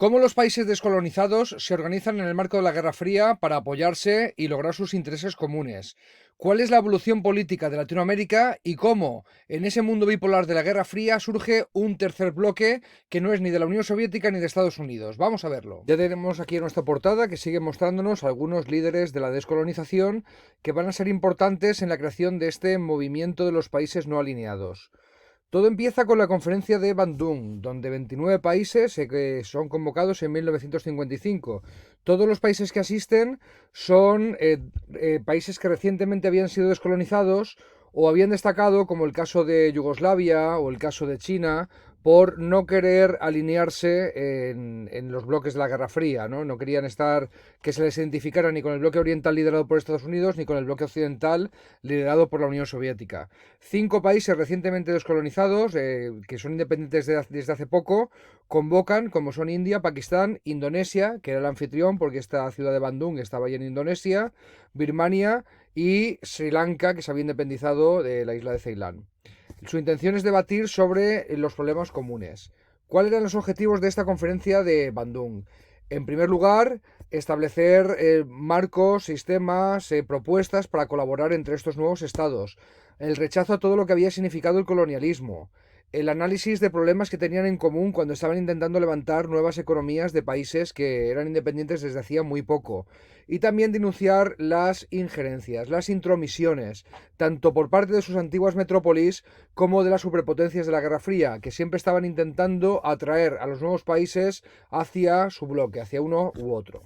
¿Cómo los países descolonizados se organizan en el marco de la Guerra Fría para apoyarse y lograr sus intereses comunes? ¿Cuál es la evolución política de Latinoamérica y cómo, en ese mundo bipolar de la Guerra Fría, surge un tercer bloque que no es ni de la Unión Soviética ni de Estados Unidos? Vamos a verlo. Ya tenemos aquí en nuestra portada que sigue mostrándonos algunos líderes de la descolonización que van a ser importantes en la creación de este movimiento de los países no alineados. Todo empieza con la conferencia de Bandung, donde 29 países son convocados en 1955. Todos los países que asisten son países que recientemente habían sido descolonizados o habían destacado, como el caso de Yugoslavia o el caso de China, por no querer alinearse en los bloques de la Guerra Fría, ¿no? No querían estar que se les identificara ni con el bloque oriental liderado por Estados Unidos ni con el bloque occidental liderado por la Unión Soviética. 5 países recientemente descolonizados, que son independientes desde hace poco, convocan, como son India, Pakistán, Indonesia, que era el anfitrión porque esta ciudad de Bandung estaba ahí en Indonesia, Birmania y Sri Lanka, que se había independizado de la isla de Ceilán. Su intención es debatir sobre los problemas comunes. ¿Cuáles eran los objetivos de esta conferencia de Bandung? En primer lugar, establecer marcos, sistemas, propuestas para colaborar entre estos nuevos estados. El rechazo a todo lo que había significado el colonialismo. El análisis de problemas que tenían en común cuando estaban intentando levantar nuevas economías de países que eran independientes desde hacía muy poco. Y también denunciar las injerencias, las intromisiones, tanto por parte de sus antiguas metrópolis como de las superpotencias de la Guerra Fría, que siempre estaban intentando atraer a los nuevos países hacia su bloque, hacia uno u otro.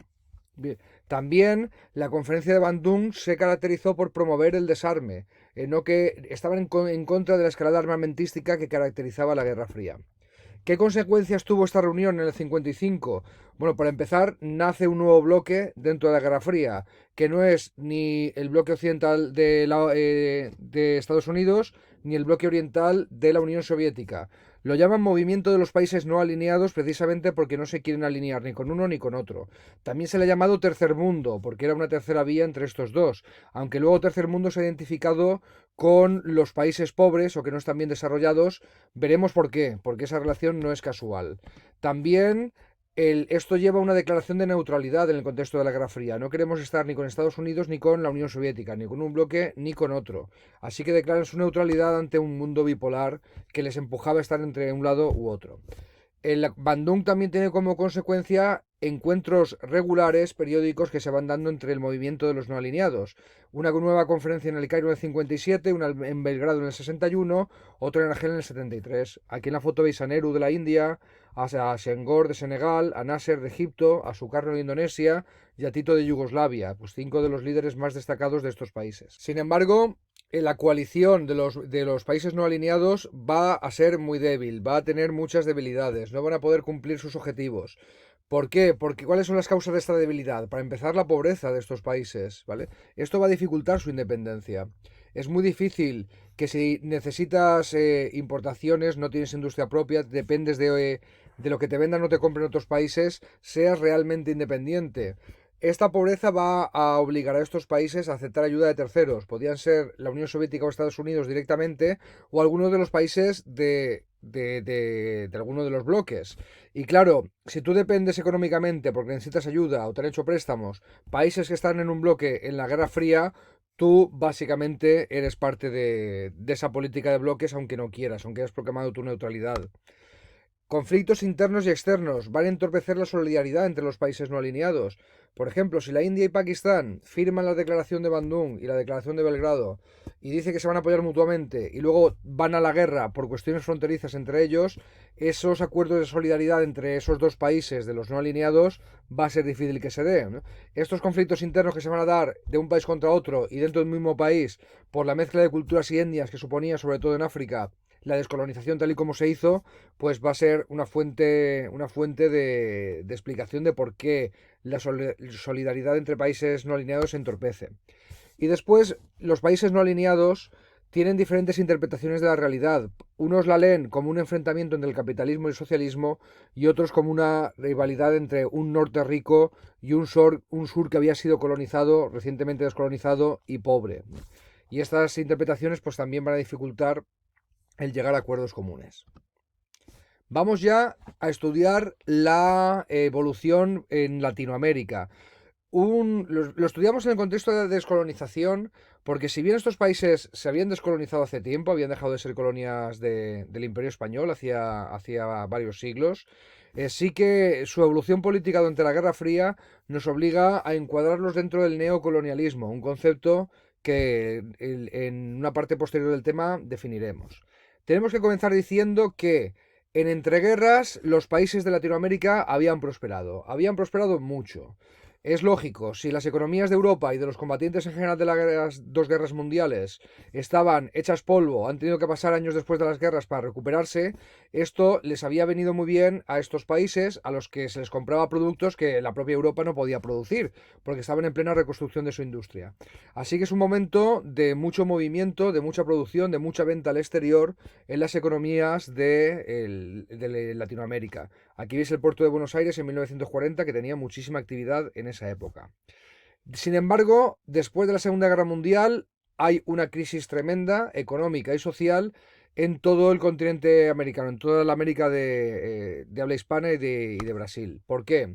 Bien. También la conferencia de Bandung se caracterizó por promover el desarme, no que estaban en contra de la escalada armamentística que caracterizaba la Guerra Fría. ¿Qué consecuencias tuvo esta reunión en el 55? Bueno, para empezar, nace un nuevo bloque dentro de la Guerra Fría, que no es ni el bloque occidental de Estados Unidos, ni el bloque oriental de la Unión Soviética. Lo llaman movimiento de los países no alineados precisamente porque no se quieren alinear ni con uno ni con otro. También se le ha llamado tercer mundo, porque era una tercera vía entre estos dos, aunque luego tercer mundo se ha identificado con los países pobres o que no están bien desarrollados. Veremos por qué, porque esa relación no es casual. También esto lleva a una declaración de neutralidad en el contexto de la Guerra Fría. No queremos estar ni con Estados Unidos ni con la Unión Soviética, ni con un bloque ni con otro. Así que declaran su neutralidad ante un mundo bipolar que les empujaba a estar entre un lado u otro. El Bandung también tiene como consecuencia encuentros regulares, periódicos, que se van dando entre el movimiento de los no alineados. Una nueva conferencia en el Cairo en el 57, una en Belgrado en el 61, otra en Argel en el 73. Aquí en la foto veis a Nehru de la India, a Senghor de Senegal, a Nasser de Egipto, a Sukarno de Indonesia y a Tito de Yugoslavia, pues 5 de los líderes más destacados de estos países. Sin embargo, la coalición de los países no alineados va a ser muy débil, va a tener muchas debilidades, no van a poder cumplir sus objetivos. ¿Por qué? Porque ¿cuáles son las causas de esta debilidad? Para empezar, la pobreza de estos países, ¿vale? Esto va a dificultar su independencia. Es muy difícil que si necesitas importaciones, no tienes industria propia, dependes de lo que te vendan o te compren otros países, seas realmente independiente. Esta pobreza va a obligar a estos países a aceptar ayuda de terceros. Podrían ser la Unión Soviética o Estados Unidos directamente o algunos de los países de alguno de los bloques. Y claro, si tú dependes económicamente porque necesitas ayuda o te han hecho préstamos, países que están en un bloque en la Guerra Fría, tú básicamente eres parte de esa política de bloques aunque no quieras, aunque hayas proclamado tu neutralidad. Conflictos internos y externos van a entorpecer la solidaridad entre los países no alineados. Por ejemplo, si la India y Pakistán firman la declaración de Bandung y la declaración de Belgrado y dice que se van a apoyar mutuamente y luego van a la guerra por cuestiones fronterizas entre ellos, esos acuerdos de solidaridad entre esos dos países de los no alineados va a ser difícil que se den, ¿no? Estos conflictos internos que se van a dar de un país contra otro y dentro del mismo país por la mezcla de culturas y etnias que suponía, sobre todo en África, la descolonización tal y como se hizo, pues va a ser una fuente de explicación de por qué la solidaridad entre países no alineados se entorpece. Y después, los países no alineados tienen diferentes interpretaciones de la realidad. Unos la leen como un enfrentamiento entre el capitalismo y el socialismo y otros como una rivalidad entre un norte rico y un sur que había sido colonizado, recientemente descolonizado y pobre. Y estas interpretaciones pues también van a dificultar el llegar a acuerdos comunes. Vamos ya a estudiar la evolución en Latinoamérica. Lo estudiamos en el contexto de descolonización, porque si bien estos países se habían descolonizado hace tiempo, habían dejado de ser colonias del Imperio Español hacía varios siglos, sí que su evolución política durante la Guerra Fría nos obliga a encuadrarlos dentro del neocolonialismo, un concepto que en una parte posterior del tema definiremos. Tenemos que comenzar diciendo que en entreguerras los países de Latinoamérica habían prosperado mucho. Es lógico, si las economías de Europa y de los combatientes en general de las dos guerras mundiales estaban hechas polvo, han tenido que pasar años después de las guerras para recuperarse, esto les había venido muy bien a estos países a los que se les compraba productos que la propia Europa no podía producir, porque estaban en plena reconstrucción de su industria. Así que es un momento de mucho movimiento, de mucha producción, de mucha venta al exterior en las economías de Latinoamérica. Aquí veis el puerto de Buenos Aires en 1940, que tenía muchísima actividad en esa época. Sin embargo, después de la Segunda Guerra Mundial hay una crisis tremenda, económica y social, en todo el continente americano, en toda la América de habla hispana y de Brasil. ¿Por qué?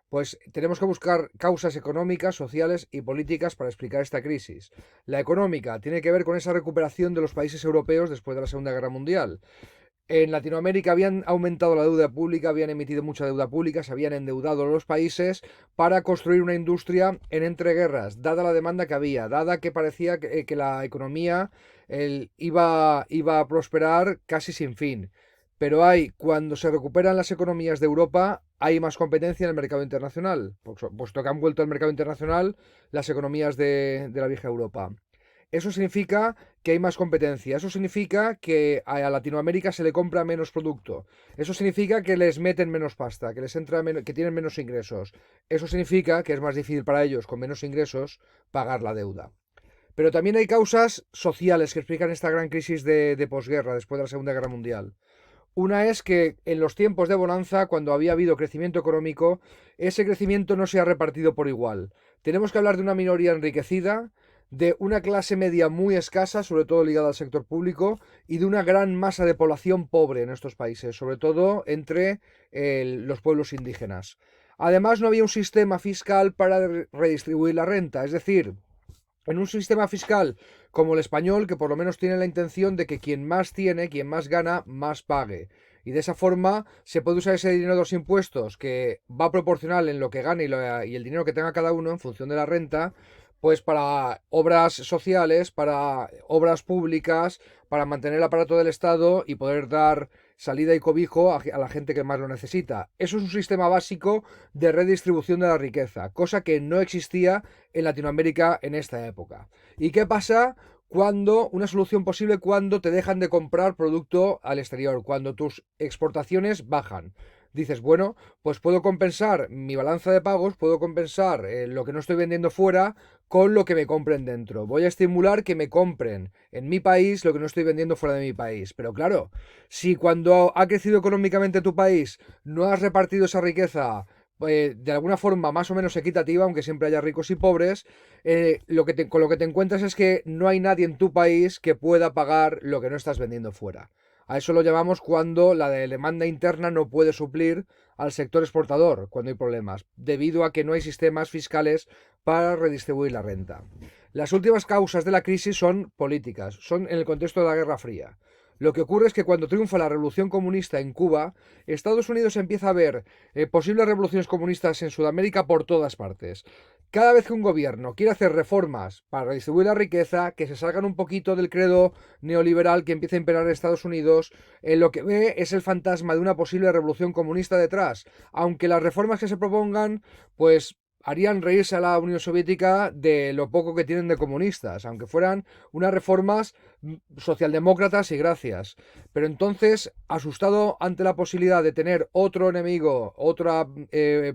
Pues tenemos que buscar causas económicas, sociales y políticas para explicar esta crisis. La económica tiene que ver con esa recuperación de los países europeos después de la Segunda Guerra Mundial. En Latinoamérica habían aumentado la deuda pública, habían emitido mucha deuda pública, se habían endeudado los países para construir una industria en entreguerras, dada la demanda que había, dada que parecía que la economía iba a prosperar casi sin fin. Pero cuando se recuperan las economías de Europa, hay más competencia en el mercado internacional, puesto que han vuelto al mercado internacional las economías de la vieja Europa. Eso significa que hay más competencia. Eso significa que a Latinoamérica se le compra menos producto. Eso significa que les meten menos pasta, que les entra que tienen menos ingresos. Eso significa que es más difícil para ellos, con menos ingresos, pagar la deuda. Pero también hay causas sociales que explican esta gran crisis de posguerra, después de la Segunda Guerra Mundial. Una es que en los tiempos de bonanza, cuando había habido crecimiento económico, ese crecimiento no se ha repartido por igual. Tenemos que hablar de una minoría enriquecida, de una clase media muy escasa, sobre todo ligada al sector público, y de una gran masa de población pobre en estos países, sobre todo entre los pueblos indígenas. Además, no había un sistema fiscal para redistribuir la renta, es decir, en un sistema fiscal como el español, que por lo menos tiene la intención de que quien más tiene, quien más gana, más pague. Y de esa forma se puede usar ese dinero de los impuestos, que va proporcional en lo que gane y el dinero que tenga cada uno en función de la renta, pues para obras sociales, para obras públicas, para mantener el aparato del Estado y poder dar salida y cobijo a la gente que más lo necesita. Eso es un sistema básico de redistribución de la riqueza, cosa que no existía en Latinoamérica en esta época. ¿Y qué pasa una solución posible cuando te dejan de comprar producto al exterior, cuando tus exportaciones bajan? Dices, bueno, pues puedo compensar mi balanza de pagos, puedo compensar lo que no estoy vendiendo fuera con lo que me compren dentro. Voy a estimular que me compren en mi país lo que no estoy vendiendo fuera de mi país. Pero claro, si cuando ha crecido económicamente tu país no has repartido esa riqueza de alguna forma más o menos equitativa, aunque siempre haya ricos y pobres, con lo que te encuentras es que no hay nadie en tu país que pueda pagar lo que no estás vendiendo fuera. A eso lo llamamos cuando la demanda interna no puede suplir al sector exportador, cuando hay problemas, debido a que no hay sistemas fiscales para redistribuir la renta. Las últimas causas de la crisis son políticas, son en el contexto de la Guerra Fría. Lo que ocurre es que cuando triunfa la revolución comunista en Cuba, Estados Unidos empieza a ver posibles revoluciones comunistas en Sudamérica por todas partes. Cada vez que un gobierno quiere hacer reformas para redistribuir la riqueza, que se salgan un poquito del credo neoliberal que empieza a imperar en Estados Unidos, lo que ve es el fantasma de una posible revolución comunista detrás. Aunque las reformas que se propongan, pues harían reírse a la Unión Soviética de lo poco que tienen de comunistas, aunque fueran unas reformas socialdemócratas y gracias. Pero entonces, asustado ante la posibilidad de tener otro enemigo, otro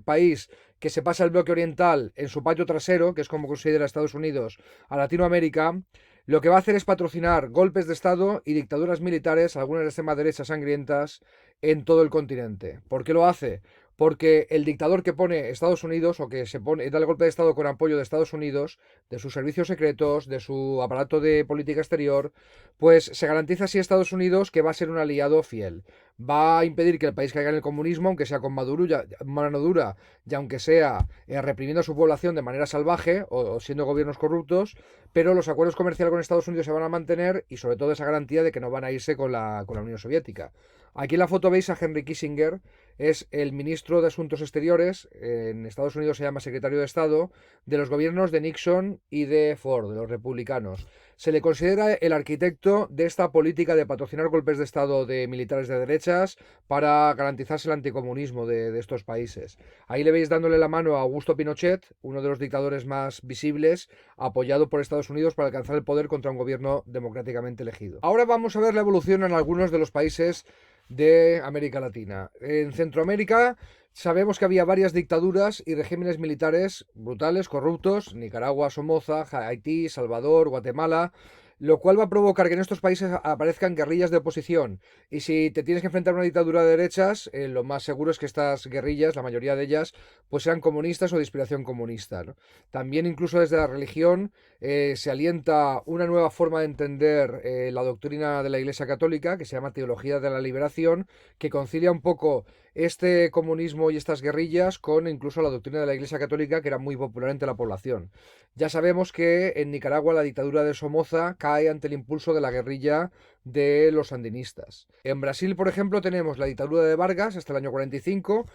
país que se pasa el bloque oriental en su patio trasero, que es como considera Estados Unidos a Latinoamérica, lo que va a hacer es patrocinar golpes de Estado y dictaduras militares, algunas de extrema derecha sangrientas, en todo el continente. ¿Por qué lo hace? Porque el dictador que pone Estados Unidos, o que da el golpe de Estado con apoyo de Estados Unidos, de sus servicios secretos, de su aparato de política exterior, pues se garantiza así a Estados Unidos que va a ser un aliado fiel. va a impedir que el país caiga en el comunismo, aunque sea con mano dura, y aunque sea reprimiendo a su población de manera salvaje o siendo gobiernos corruptos, pero los acuerdos comerciales con Estados Unidos se van a mantener y sobre todo esa garantía de que no van a irse con la Unión Soviética. Aquí en la foto veis a Henry Kissinger, es el ministro de Asuntos Exteriores, en Estados Unidos se llama secretario de Estado, de los gobiernos de Nixon y de Ford, de los republicanos. Se le considera el arquitecto de esta política de patrocinar golpes de Estado de militares de derechas para garantizarse el anticomunismo de estos países. Ahí le veis dándole la mano a Augusto Pinochet, uno de los dictadores más visibles, apoyado por Estados Unidos para alcanzar el poder contra un gobierno democráticamente elegido. Ahora vamos a ver la evolución en algunos de los países de América Latina. En Centroamérica sabemos que había varias dictaduras y regímenes militares brutales, corruptos, Nicaragua, Somoza, Haití, Salvador, Guatemala, lo cual va a provocar que en estos países aparezcan guerrillas de oposición. Y si te tienes que enfrentar a una dictadura de derechas, lo más seguro es que estas guerrillas, la mayoría de ellas, pues sean comunistas o de inspiración comunista, ¿no? También incluso desde la religión se alienta una nueva forma de entender la doctrina de la Iglesia Católica, que se llama Teología de la Liberación, que concilia un poco este comunismo y estas guerrillas con incluso la doctrina de la Iglesia Católica, que era muy popular entre la población. Ya sabemos que en Nicaragua la dictadura de Somoza cae ante el impulso de la guerrilla de los sandinistas. En Brasil, por ejemplo, tenemos la dictadura de Vargas hasta el año 45,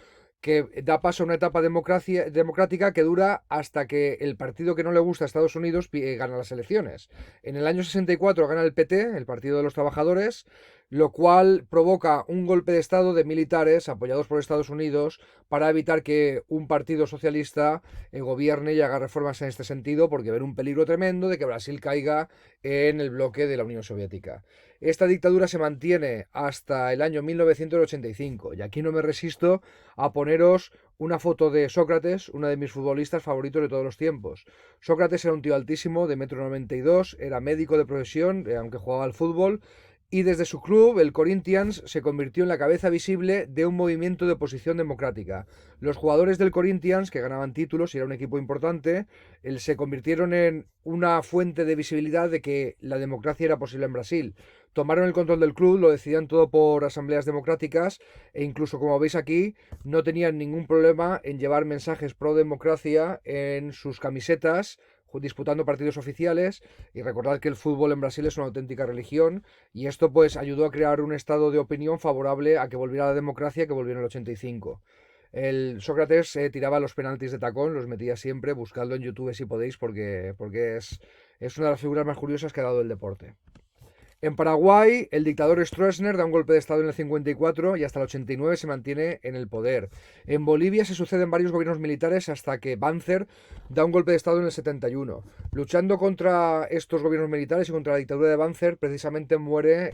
que da paso a una etapa democrática que dura hasta que el partido que no le gusta a Estados Unidos gana las elecciones. En el año 64 gana el PT, el Partido de los Trabajadores, lo cual provoca un golpe de Estado de militares apoyados por Estados Unidos para evitar que un partido socialista gobierne y haga reformas en este sentido, porque ven un peligro tremendo de que Brasil caiga en el bloque de la Unión Soviética. Esta dictadura se mantiene hasta el año 1985 y aquí no me resisto a poneros una foto de Sócrates, uno de mis futbolistas favoritos de todos los tiempos. Sócrates era un tío altísimo, de 1,92 m, era médico de profesión, aunque jugaba al fútbol, y desde su club, el Corinthians, se convirtió en la cabeza visible de un movimiento de oposición democrática. Los jugadores del Corinthians, que ganaban títulos y era un equipo importante, se convirtieron en una fuente de visibilidad de que la democracia era posible en Brasil. Tomaron el control del club, lo decidían todo por asambleas democráticas e incluso, como veis aquí, no tenían ningún problema en llevar mensajes pro democracia en sus camisetas, disputando partidos oficiales. Y recordad que el fútbol en Brasil es una auténtica religión y esto pues ayudó a crear un estado de opinión favorable a que volviera la democracia, que volvió en el 85. El Sócrates tiraba los penaltis de tacón, los metía siempre, buscadlo en YouTube si podéis, porque es una de las figuras más curiosas que ha dado el deporte. En Paraguay, el dictador Stroessner da un golpe de Estado en el 54 y hasta el 89 se mantiene en el poder. En Bolivia se suceden varios gobiernos militares hasta que Banzer da un golpe de Estado en el 71. Luchando contra estos gobiernos militares y contra la dictadura de Banzer, precisamente muere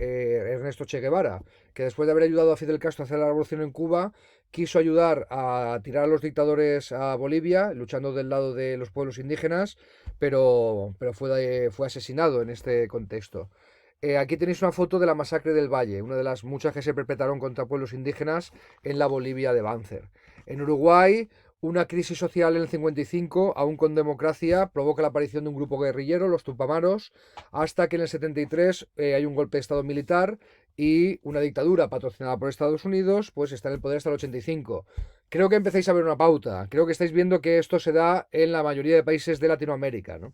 Ernesto Che Guevara, que después de haber ayudado a Fidel Castro a hacer la revolución en Cuba, quiso ayudar a tirar a los dictadores a Bolivia, luchando del lado de los pueblos indígenas, pero fue asesinado en este contexto. Aquí tenéis una foto de la masacre del Valle, una de las muchas que se perpetraron contra pueblos indígenas en la Bolivia de Banzer. En Uruguay, una crisis social en el 55, aún con democracia, provoca la aparición de un grupo guerrillero, los Tupamaros, hasta que en el 73 hay un golpe de Estado militar y una dictadura patrocinada por Estados Unidos, pues está en el poder hasta el 85. Creo que empezáis a ver una pauta, creo que estáis viendo que esto se da en la mayoría de países de Latinoamérica, ¿no?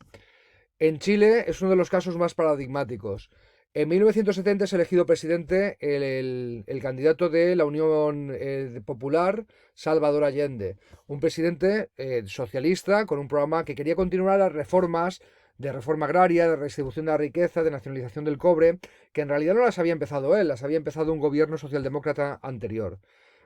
En Chile es uno de los casos más paradigmáticos. En 1970 es elegido presidente el candidato de la Unión Popular, Salvador Allende, un presidente socialista con un programa que quería continuar las reformas de reforma agraria, de redistribución de la riqueza, de nacionalización del cobre, que en realidad no las había empezado él, las había empezado un gobierno socialdemócrata anterior.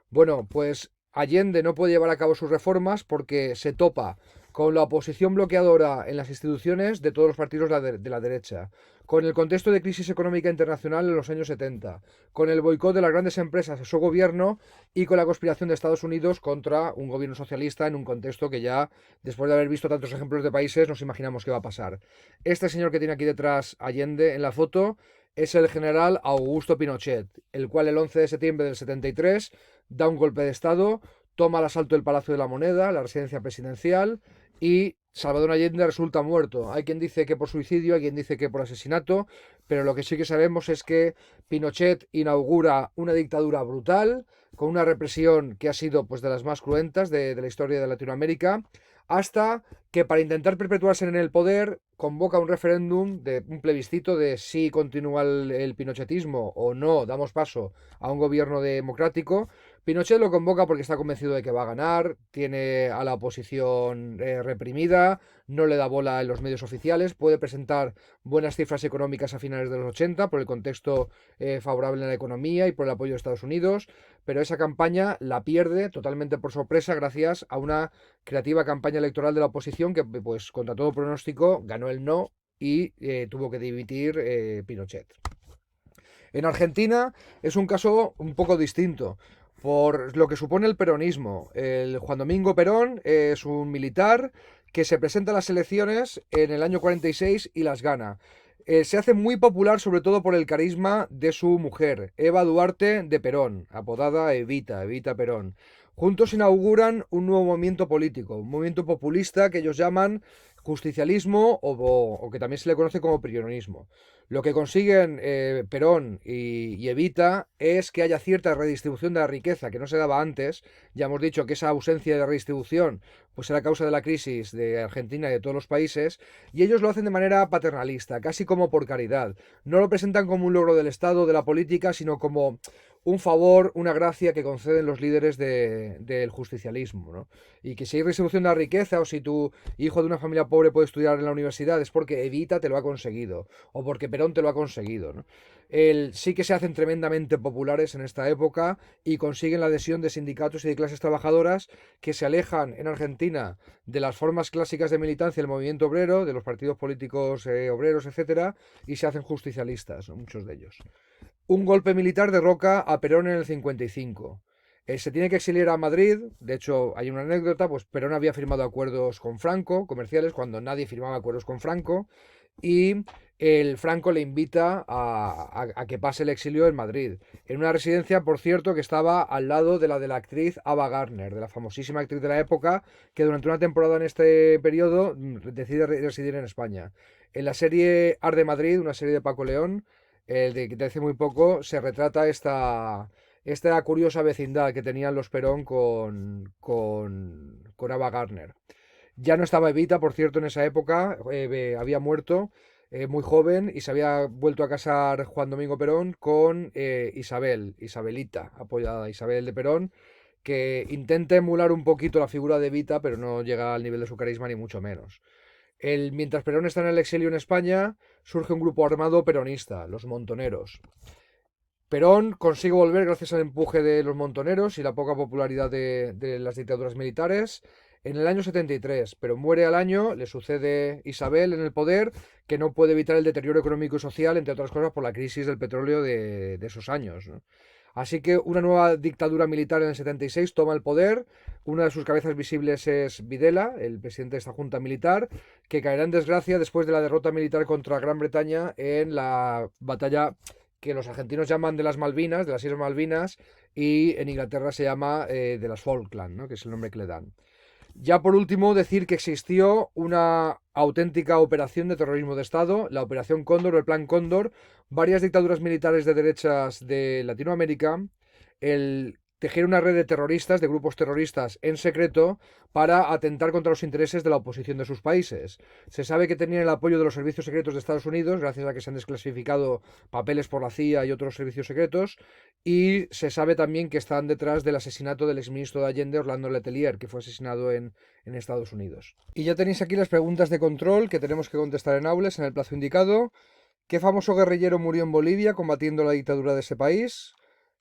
Bueno, pues Allende no puede llevar a cabo sus reformas porque se topa con la oposición bloqueadora en las instituciones de todos los partidos de la derecha, con el contexto de crisis económica internacional en los años 70, con el boicot de las grandes empresas a su gobierno y con la conspiración de Estados Unidos contra un gobierno socialista en un contexto que ya, después de haber visto tantos ejemplos de países, nos imaginamos qué va a pasar. Este señor que tiene aquí detrás Allende en la foto es el general Augusto Pinochet, el cual el 11 de septiembre del 73 da un golpe de Estado, toma el asalto del Palacio de la Moneda, la residencia presidencial, y Salvador Allende resulta muerto. Hay quien dice que por suicidio, hay quien dice que por asesinato, pero lo que sí que sabemos es que Pinochet inaugura una dictadura brutal, con una represión que ha sido pues, de las más cruentas de la historia de Latinoamérica, hasta que para intentar perpetuarse en el poder convoca un referéndum, de un plebiscito de si continúa el pinochetismo o no, damos paso a un gobierno democrático. Pinochet lo convoca porque está convencido de que va a ganar, tiene a la oposición reprimida, no le da bola en los medios oficiales, puede presentar buenas cifras económicas a finales de los 80 por el contexto favorable en la economía y por el apoyo de Estados Unidos, pero esa campaña la pierde totalmente por sorpresa gracias a una creativa campaña electoral de la oposición que, pues, contra todo pronóstico, ganó el no y tuvo que dimitir Pinochet. En Argentina es un caso un poco distinto por lo que supone el peronismo. El Juan Domingo Perón es un militar que se presenta a las elecciones en el año 46 y las gana. Se hace muy popular sobre todo por el carisma de su mujer, Eva Duarte de Perón, apodada Evita, Evita Perón. Juntos inauguran un nuevo movimiento político, un movimiento populista que ellos llaman justicialismo o que también se le conoce como peronismo. Lo que consiguen Perón y Evita es que haya cierta redistribución de la riqueza que no se daba antes. Ya hemos dicho que esa ausencia de redistribución pues era causa de la crisis de Argentina y de todos los países, y ellos lo hacen de manera paternalista, casi como por caridad. No lo presentan como un logro del Estado, de la política, sino como un favor, una gracia que conceden los líderes del justicialismo, ¿no? Y que si hay redistribución de la riqueza o si tu hijo de una familia pobre puede estudiar en la universidad es porque Evita te lo ha conseguido o porque Perón te lo ha conseguido, ¿no? Sí que se hacen tremendamente populares en esta época y consiguen la adhesión de sindicatos y de clases trabajadoras que se alejan en Argentina de las formas clásicas de militancia del movimiento obrero, de los partidos políticos obreros, etcétera, y se hacen justicialistas, ¿no? Muchos de ellos. Un golpe militar derroca a Perón en el 55. Se tiene que exiliar a Madrid. De hecho, hay una anécdota, pues Perón había firmado acuerdos con Franco, comerciales, cuando nadie firmaba acuerdos con Franco, y el Franco le invita a que pase el exilio en Madrid, en una residencia, por cierto, que estaba al lado de la actriz Ava Gardner, de la famosísima actriz de la época, que durante una temporada en este periodo decide residir en España. En la serie Arde Madrid, una serie de Paco León, de hace muy poco, se retrata esta curiosa vecindad que tenían los Perón con Ava Gardner. Ya no estaba Evita, por cierto, en esa época, había muerto muy joven y se había vuelto a casar Juan Domingo Perón con Isabelita, apoyada Isabel de Perón, que intenta emular un poquito la figura de Evita, pero no llega al nivel de su carisma ni mucho menos. Mientras Perón está en el exilio en España, surge un grupo armado peronista, los Montoneros. Perón consigue volver gracias al empuje de los montoneros y la poca popularidad de las dictaduras militares en el año 73, pero muere al año, le sucede Isabel en el poder, que no puede evitar el deterioro económico y social, entre otras cosas por la crisis del petróleo de esos años, ¿no? Así que una nueva dictadura militar en el 76 toma el poder. Una de sus cabezas visibles es Videla, el presidente de esta junta militar, que caerá en desgracia después de la derrota militar contra Gran Bretaña en la batalla que los argentinos llaman de las Malvinas, de las Islas Malvinas, y en Inglaterra se llama de las Falkland, ¿no? Que es el nombre que le dan. Ya por último, decir que existió una auténtica operación de terrorismo de Estado, la Operación Cóndor o el Plan Cóndor, varias dictaduras militares de derechas de Latinoamérica, el tejer una red de terroristas, de grupos terroristas en secreto, para atentar contra los intereses de la oposición de sus países. Se sabe que tenían el apoyo de los servicios secretos de Estados Unidos, gracias a que se han desclasificado papeles por la CIA y otros servicios secretos, y se sabe también que están detrás del asesinato del exministro de Allende, Orlando Letelier, que fue asesinado en Estados Unidos. Y ya tenéis aquí las preguntas de control que tenemos que contestar en aulas en el plazo indicado. ¿Qué famoso guerrillero murió en Bolivia combatiendo la dictadura de ese país?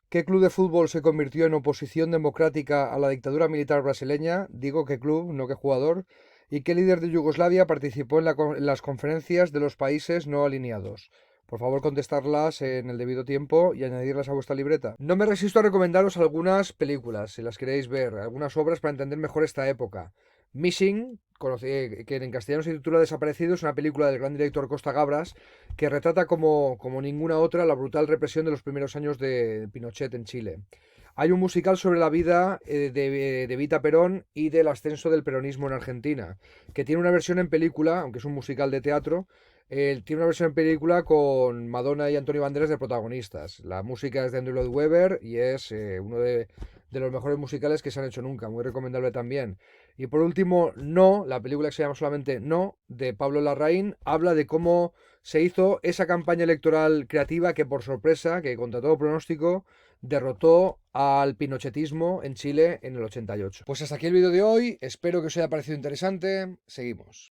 ¿Qué club de fútbol se convirtió en oposición democrática a la dictadura militar brasileña? Digo qué club, no qué jugador. ¿Y qué líder de Yugoslavia participó en las conferencias de los países no alineados? Por favor, contestarlas en el debido tiempo y añadirlas a vuestra libreta. No me resisto a recomendaros algunas películas, si las queréis ver, algunas obras para entender mejor esta época. Missing, que en castellano se titula Desaparecido, es una película del gran director Costa Gabras que retrata como ninguna otra la brutal represión de los primeros años de Pinochet en Chile. Hay un musical sobre la vida de Evita Perón y del ascenso del peronismo en Argentina, que tiene una versión en película, aunque es un musical de teatro, tiene una versión en película con Madonna y Antonio Banderas de protagonistas. La música es de Andrew Lloyd Webber y es uno de los mejores musicales que se han hecho nunca, muy recomendable también. Y por último, No, la película que se llama solamente No, de Pablo Larraín, habla de cómo se hizo esa campaña electoral creativa que por sorpresa, que contra todo pronóstico, derrotó al pinochetismo en Chile en el 88. Pues hasta aquí el vídeo de hoy, espero que os haya parecido interesante, seguimos.